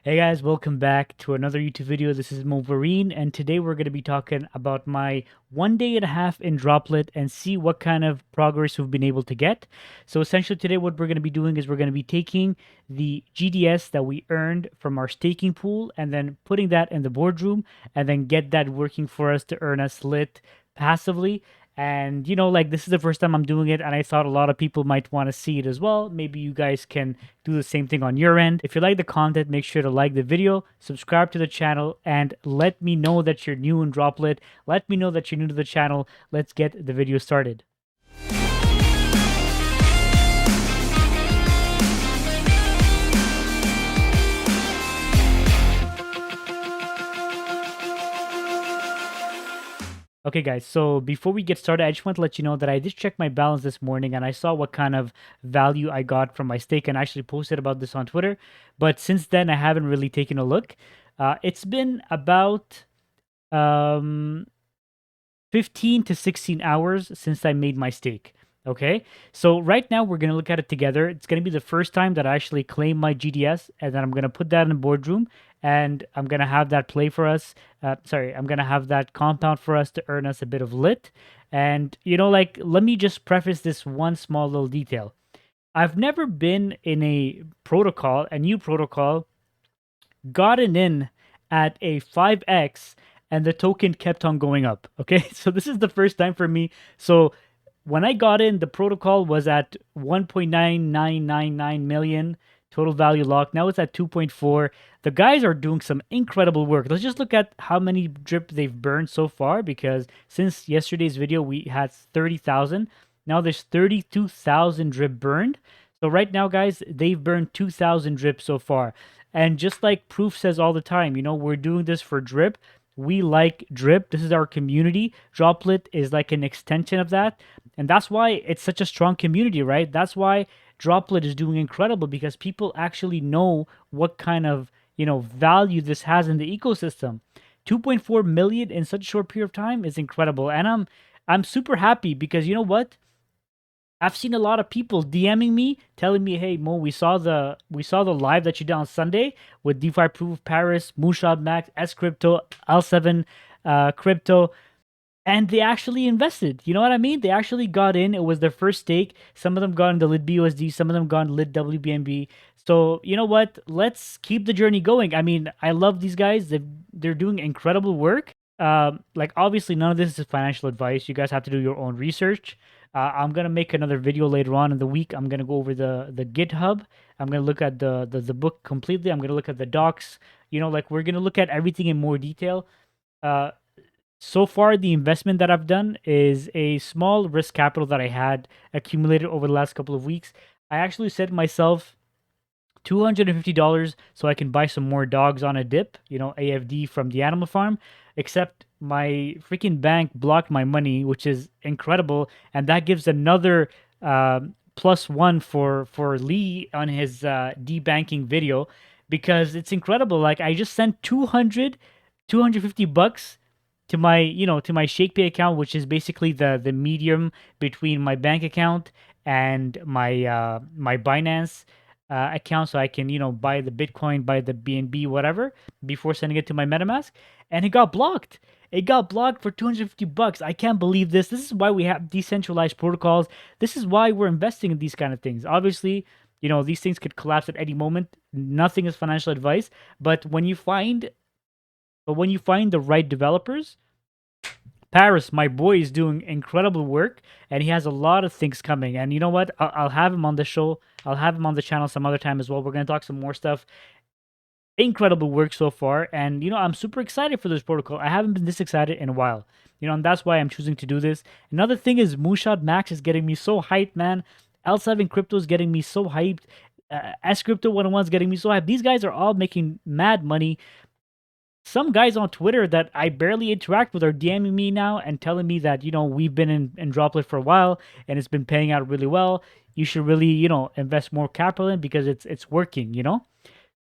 Hey guys, welcome back to another YouTube video. This is Wolverine, and today we're going to be talking about my 1 day and a half in Droplit and see what kind of progress we've been able to get. So essentially today what we're going to be doing is we're going to be taking the GDS that we earned from our staking pool and then putting that in the boardroom and then get that working for us to earn us lit passively. And this is the first time I'm doing it, and I thought a lot of people might want to see it as well. Maybe you guys can do the same thing on your end. If you like the content, make sure to like the video, subscribe to the channel, and let me know that you're new in Droplit. Let me know that you're new to the channel. Let's get the video started. Okay, guys, so before we get started, I just want to let you know that I did check my balance this morning and I saw what kind of value I got from my stake and I actually posted about this on Twitter. But since then, I haven't really taken a look. It's been about um, 15 to 16 hours since I made my stake. Okay, so right now we're going to look at it together. It's going to be the first time that I actually claim my GDS, and then I'm going to put that in the boardroom, and I'm going to have that play for us. I'm going to have that compound for us to earn us a bit of lit. And, let me just preface this one small little detail. I've never been in a new protocol, gotten in at a 5x and the token kept on going up. Okay, so this is the first time for me. So when I got in, the protocol was at 1.9999 million total value locked. Now it's at 2.4. The guys are doing some incredible work. Let's just look at how many drip they've burned so far, because since yesterday's video we had 30,000. Now there's 32,000 drip burned. So right now, guys, they've burned 2,000 drip so far. And just like Proof says all the time, we're doing this for drip. We like drip. This is our community. Droplit is like an extension of that. And that's why it's such a strong community, right? That's why Droplit is doing incredible, because people actually know what kind of, value this has in the ecosystem. 2.4 million in such a short period of time is incredible. And I'm super happy because you know what? I've seen a lot of people DMing me, telling me, "Hey Mo, we saw the live that you did on Sunday with DeFi Proof of Paris, Moonshot Max, S Crypto, L7 Crypto," and they actually invested. You know what I mean? They actually got in. It was their first stake. Some of them got into lit BUSD, some of them got into lit WBNB. So you know what? Let's keep the journey going. I mean, I love these guys. They're doing incredible work. Like obviously, none of this is financial advice. You guys have to do your own research. I'm gonna make another video later on in the week. I'm gonna go over the GitHub. I'm gonna look at the book completely. I'm gonna look at the docs. We're gonna look at everything in more detail. Uh, so far, the investment that I've done is a small risk capital that I had accumulated over the last couple of weeks. I actually set myself $250 so I can buy some more dogs on a dip, AFD from the animal farm. Except my freaking bank blocked my money, which is incredible, and that gives another +1 for Lee on his debanking video, because it's incredible. Like I just sent 250 bucks to my to my ShakePay account, which is basically the medium between my bank account and my Binance account, so I can buy the Bitcoin, buy the BNB, whatever, before sending it to my MetaMask, and it got blocked. It got blocked for 250 bucks. I can't believe this. This is why we have decentralized protocols. This is why we're investing in these kind of things. Obviously, these things could collapse at any moment. Nothing is financial advice, but when you find the right developers, Paris, my boy, is doing incredible work, and he has a lot of things coming. And you know what? I'll have him on the show. I'll have him on the channel some other time as well. We're gonna talk some more stuff. Incredible work so far, and I'm super excited for this protocol. I haven't been this excited in a while. And that's why I'm choosing to do this. Another thing is Moonshot Max is getting me so hyped, man. L7 Crypto is getting me so hyped. S Crypto 101 is getting me so hyped. These guys are all making mad money. Some guys on Twitter that I barely interact with are DMing me now and telling me that, we've been in Droplet for a while and it's been paying out really well. You should really, invest more capital in, because it's working.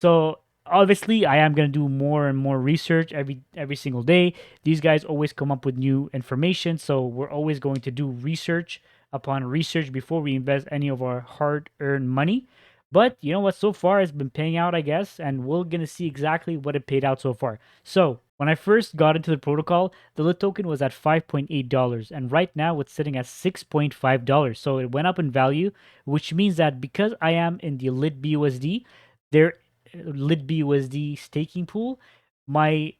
So obviously I am going to do more and more research every single day. These guys always come up with new information, so we're always going to do research upon research before we invest any of our hard-earned money. But you know what? So far, it's been paying out, I guess, and we're gonna see exactly what it paid out so far. So when I first got into the protocol, the lit token was at $5.8, and right now it's sitting at $6.5. So it went up in value, which means that because I am in the lit BUSD, their lit BUSD staking pool, my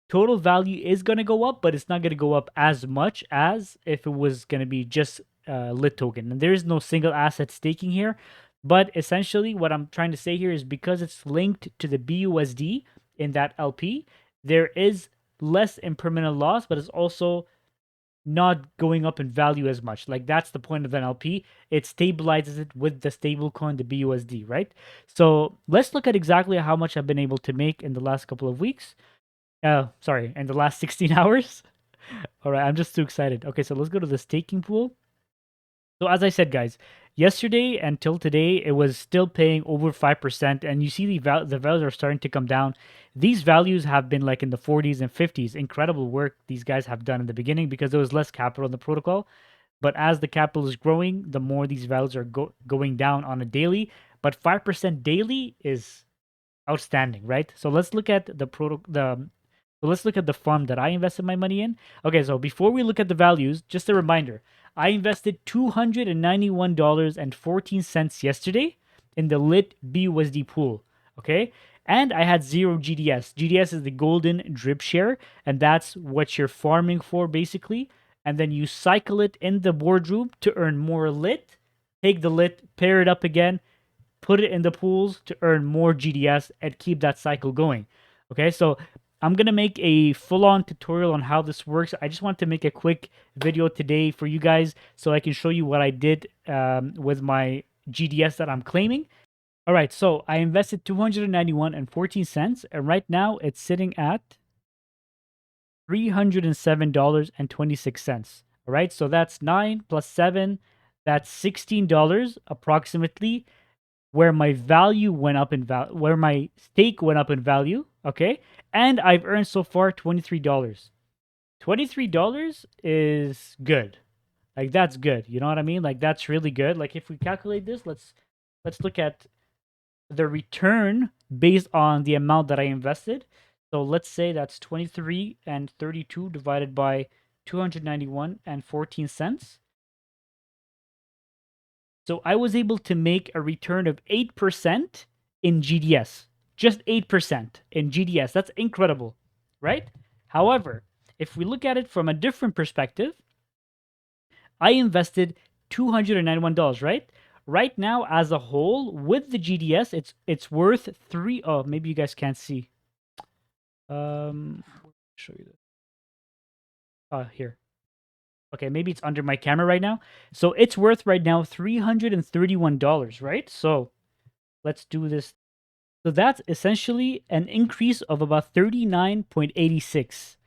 total value is going to go up, but it's not going to go up as much as if it was going to be just lit token. And there is no single asset staking here. But essentially, what I'm trying to say here is because it's linked to the BUSD in that LP, there is less impermanent loss, but it's also not going up in value as much. Like that's the point of an LP. It stabilizes it with the stable coin, the BUSD, right? So let's look at exactly how much I've been able to make in the last couple of weeks. Sorry, in the last 16 hours. All right, I'm just too excited. Okay, so let's go to the staking pool. So as I said, guys, yesterday until today, it was still paying over 5%, and you see the values are starting to come down. These values have been like in the 40s and 50s. Incredible work these guys have done in the beginning because there was less capital in the protocol. But as the capital is growing, the more these values are going down on a daily. But 5% daily is outstanding, right? So let's look at so let's look at the fund that I invested my money in. Okay, so before we look at the values, just a reminder, I invested $291.14 yesterday in the lit BUSD pool. Okay, and I had zero GDS. GDS is the golden drip share, and that's what you're farming for basically. And then you cycle it in the boardroom to earn more lit. Take the lit, pair it up again, put it in the pools to earn more GDS and keep that cycle going. Okay, so I'm gonna make a full-on tutorial on how this works. I just want to make a quick video today for you guys so I can show you what I did with my GDS that I'm claiming. All right, so I invested 291 and 14 cents, and right now it's sitting at $307.26. All right, so that's 9 plus 7, that's $16 approximately where my value went up in value, where my stake went up in value, okay? And I've earned so far $23. $23 is good. Like that's good. You know what I mean? Like that's really good. Like if we calculate this, let's look at the return based on the amount that I invested. So let's say that's 23 and 32 divided by 291 and 14 cents. So I was able to make a return of 8% in GDS. Just 8% in GDS. That's incredible, right? However, if we look at it from a different perspective, I invested $291, right? Right now, as a whole, with the GDS, it's worth three. Oh, maybe you guys can't see. Show you this. Here. Okay, maybe it's under my camera right now. So it's worth right now $331, right? So let's do this. So that's essentially an increase of about 39.86.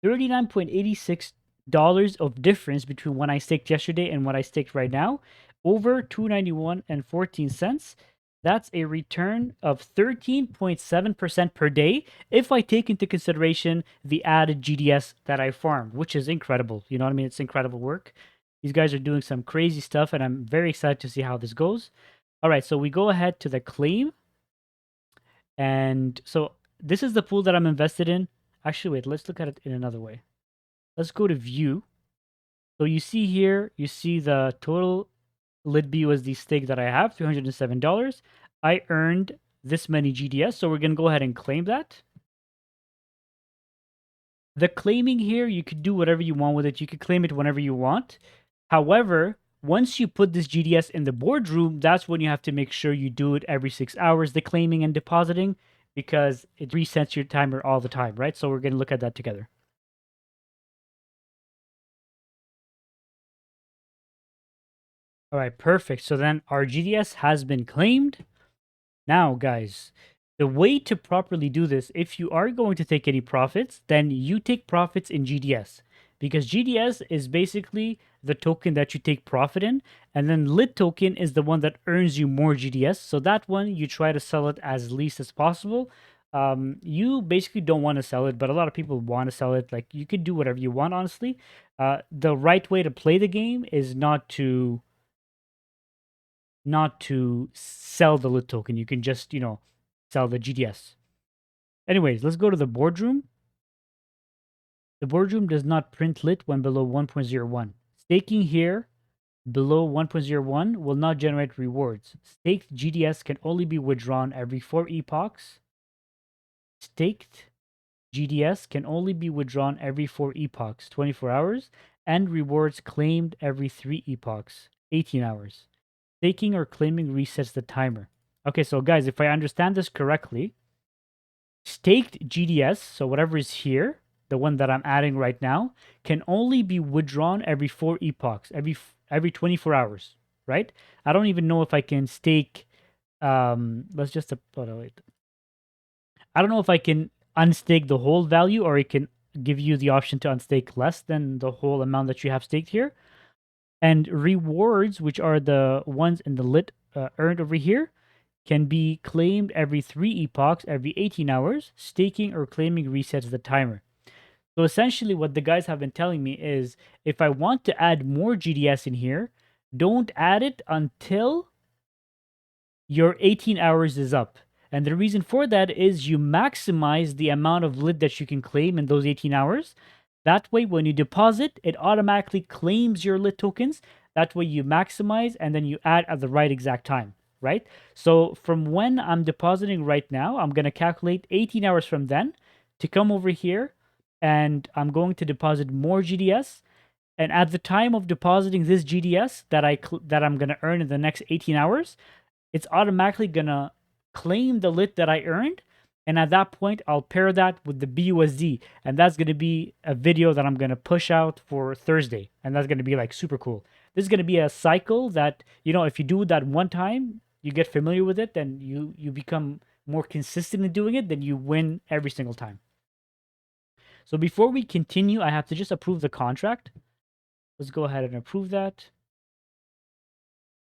$39.86 of difference between when I staked yesterday and what I staked right now, over 291 and 14 cents. That's a return of 13.7% per day if I take into consideration the added GDS that I farmed, which is incredible. You know what I mean? It's incredible work. These guys are doing some crazy stuff, and I'm very excited to see how this goes. All right, so we go ahead to the claim. And so this is the pool that I'm invested in. Actually, wait, let's look at it in another way. Let's go to view. So you see here, you see the total lit BUSD stake that I have, $307. I earned this many GDS, so we're going to go ahead and claim that. The claiming here, you could do whatever you want with it. You could claim it whenever you want. However, once you put this GDS in the boardroom, that's when you have to make sure you do it every 6 hours, the claiming and depositing, because it resets your timer all the time, right? So we're going to look at that together. All right, perfect. So then our GDS has been claimed. Now, guys, the way to properly do this, if you are going to take any profits, then you take profits in GDS, because GDS is basically the token that you take profit in, and then lit token is the one that earns you more GDS. So that one, you try to sell it as least as possible. You basically don't want to sell it, but a lot of people want to sell it. Like you could do whatever you want, honestly. The right way to play the game is not to not to sell the lit token. You can just, sell the GDS. Anyways, let's go to the boardroom. The boardroom does not print lit when below 1.01. Staking here below 1.01 will not generate rewards. Staked GDS can only be withdrawn every 4 epochs. Staked GDS can only be withdrawn every 4 epochs, 24 hours, and rewards claimed every 3 epochs, 18 hours. Staking or claiming resets the timer. Okay, so guys, if I understand this correctly, staked GDS, so whatever is here, the one that I'm adding right now, can only be withdrawn every 4 epochs, every 24 hours, right? I don't even know if I can stake. Let's just wait. I don't know if I can unstake the whole value, or it can give you the option to unstake less than the whole amount that you have staked here. And rewards, which are the ones in the lit earned over here, can be claimed every 3 epochs, every 18 hours. Staking or claiming resets the timer. So essentially, what the guys have been telling me is if I want to add more GDS in here, don't add it until your 18 hours is up. And the reason for that is you maximize the amount of lit that you can claim in those 18 hours. That way, when you deposit, it automatically claims your lit tokens. That way, you maximize and then you add at the right exact time, right? So, from when I'm depositing right now, I'm going to calculate 18 hours from then to come over here and I'm going to deposit more GDS. And at the time of depositing this GDS that I'm going to earn in the next 18 hours, it's automatically gonna claim the lit that I earned. And at that point, I'll pair that with the BUSD. And that's gonna be a video that I'm gonna push out for Thursday. And that's gonna be like super cool. This is gonna be a cycle that, if you do that one time, you get familiar with it, then you become more consistent in doing it, then you win every single time. So before we continue, I have to just approve the contract. Let's go ahead and approve that.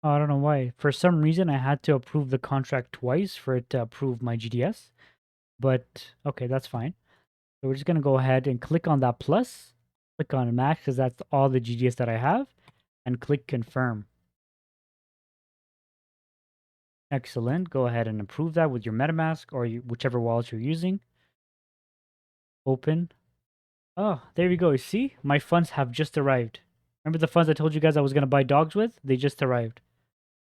Oh, I don't know why. For some reason, I had to approve the contract twice for it to approve my GDS. But okay, that's fine. So we're just going to go ahead and click on that plus. Click on max because that's all the GDS that I have. And click confirm. Excellent. Go ahead and approve that with your MetaMask or whichever wallet you're using. Open. Oh, there we go. You see? My funds have just arrived. Remember the funds I told you guys I was going to buy dogs with? They just arrived.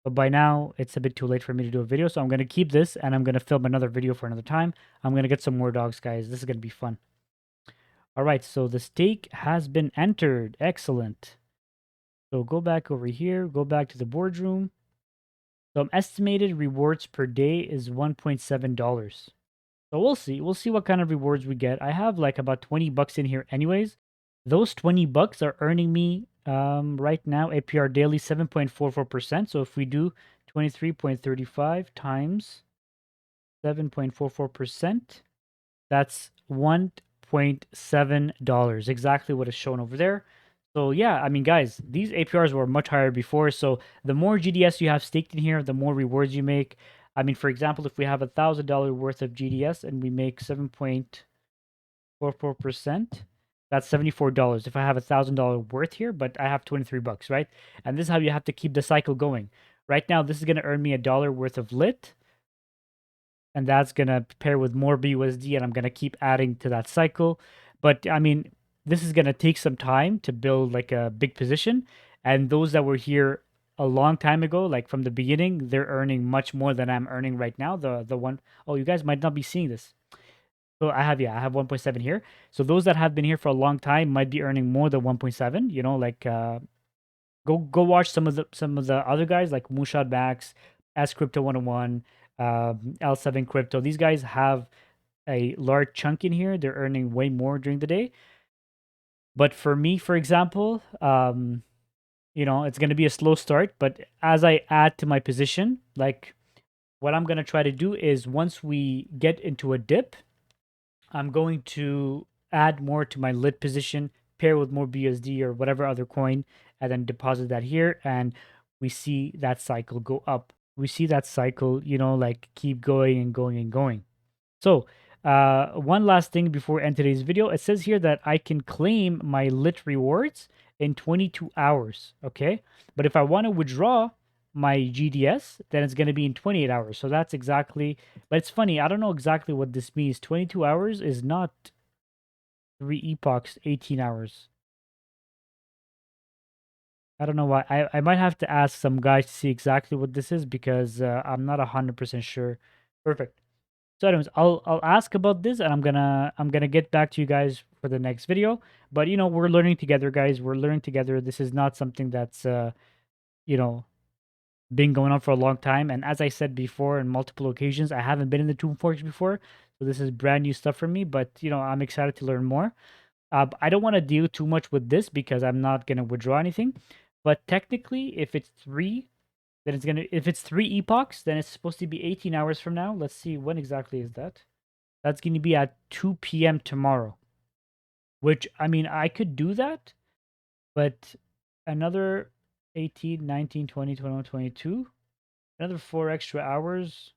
But by now, it's a bit too late for me to do a video, so I'm going to keep this, and I'm going to film another video for another time. I'm going to get some more dogs, guys. This is going to be fun. All right, so the stake has been entered. Excellent. So go back over here. Go back to the boardroom. So estimated rewards per day is $1.7. So we'll see. We'll see what kind of rewards we get. I have like about 20 bucks in here anyways. Those 20 bucks are earning me right now APR daily 7.44%. So if we do 23.35 times 7.44%, that's $1.7. Exactly what is shown over there. So yeah, I mean, guys, these APRs were much higher before. So the more GDS you have staked in here, the more rewards you make. I mean, for example, if we have $1,000 worth of GDS and we make 7.44%, that's $74. If I have $1,000 worth here, but I have 23 bucks, right? And this is how you have to keep the cycle going. Right now, this is going to earn me $1 worth of lit, and that's going to pair with more BUSD, and I'm going to keep adding to that cycle. But I mean, this is going to take some time to build like a big position, and those that were here a long time ago, like from the beginning, they're earning much more than I'm earning right now. The one, oh, you guys might not be seeing this. So I have 1.7 here. So those that have been here for a long time might be earning more than 1.7. Like go watch some of the other guys like Moonshot Max, S Crypto 101, L7 Crypto. These guys have a large chunk in here. They're earning way more during the day. But for me, for example, it's going to be a slow start. But as I add to my position, like what I'm going to try to do is once we get into a dip, I'm going to add more to my lit position, pair with more BUSD or whatever other coin, and then deposit that here. And we see that cycle go up. We see that cycle, like keep going and going and going. So one last thing before we end today's video. It says here that I can claim my lit rewards in 22 hours. Okay. But if I want to withdraw my GDS, then it's going to be in 28 hours. So that's exactly, but it's funny. I don't know exactly what this means. 22 hours is not 3 epochs, 18 hours. I don't know why. I might have to ask some guys to see exactly what this is because I'm not 100% sure. Perfect. So anyways, I'll ask about this and I'm gonna get back to you guys for the next video. But we're learning together, guys. We're learning together. This is not something that's you know been going on for a long time. And as I said before in multiple occasions, I haven't been in the Tomb Forks before, so this is brand new stuff for me. But I'm excited to learn more. I don't want to deal too much with this because I'm not gonna withdraw anything. But technically, if it's three, then it's gonna. If it's 3 epochs, then it's supposed to be 18 hours from now. Let's see, when exactly is that? That's gonna be at 2 p.m. tomorrow. Which, I mean, I could do that, but another 18, 19, 20, 21, 22, another 4 extra hours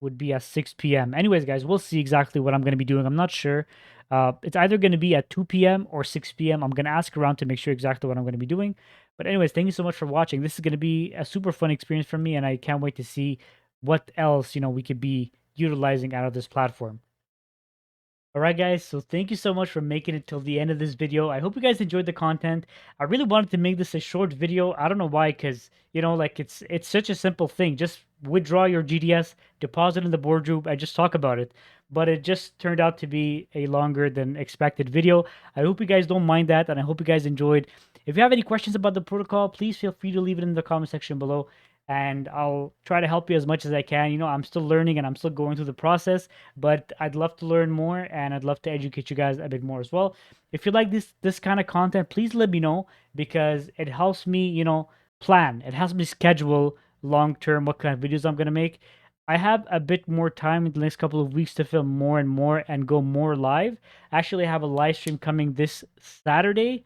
would be at 6 p.m. Anyways, guys, we'll see exactly what I'm going to be doing. I'm not sure. It's either going to be at 2 p.m. or 6 p.m. I'm going to ask around to make sure exactly what I'm going to be doing. But anyways, thank you so much for watching. This is going to be a super fun experience for me, and I can't wait to see what else, we could be utilizing out of this platform. All right, guys. So thank you so much for making it till the end of this video. I hope you guys enjoyed the content. I really wanted to make this a short video. I don't know why, because like it's such a simple thing. Just withdraw your GDS, deposit in the boardroom, and just talk about it. But it just turned out to be a longer than expected video. I hope you guys don't mind that, and I hope you guys enjoyed. If you have any questions about the protocol, please feel free to leave it in the comment section below, and I'll try to help you as much as I can. I'm still learning and I'm still going through the process, but I'd love to learn more and I'd love to educate you guys a bit more as well. If you like this kind of content, please let me know because it helps me, plan. It helps me schedule long term what kind of videos I'm gonna make. I have a bit more time in the next couple of weeks to film more and more and go more live. Actually, I have a live stream coming this Saturday,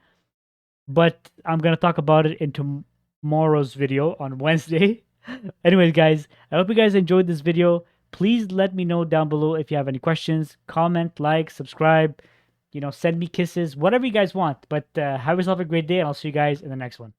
but I'm gonna talk about it in tomorrow's video on Wednesday. Anyways, guys, I hope you guys enjoyed this video. Please let me know down below if you have any questions. Comment, like, subscribe, send me kisses, whatever you guys want. But have yourself a great day, and I'll see you guys in the next one.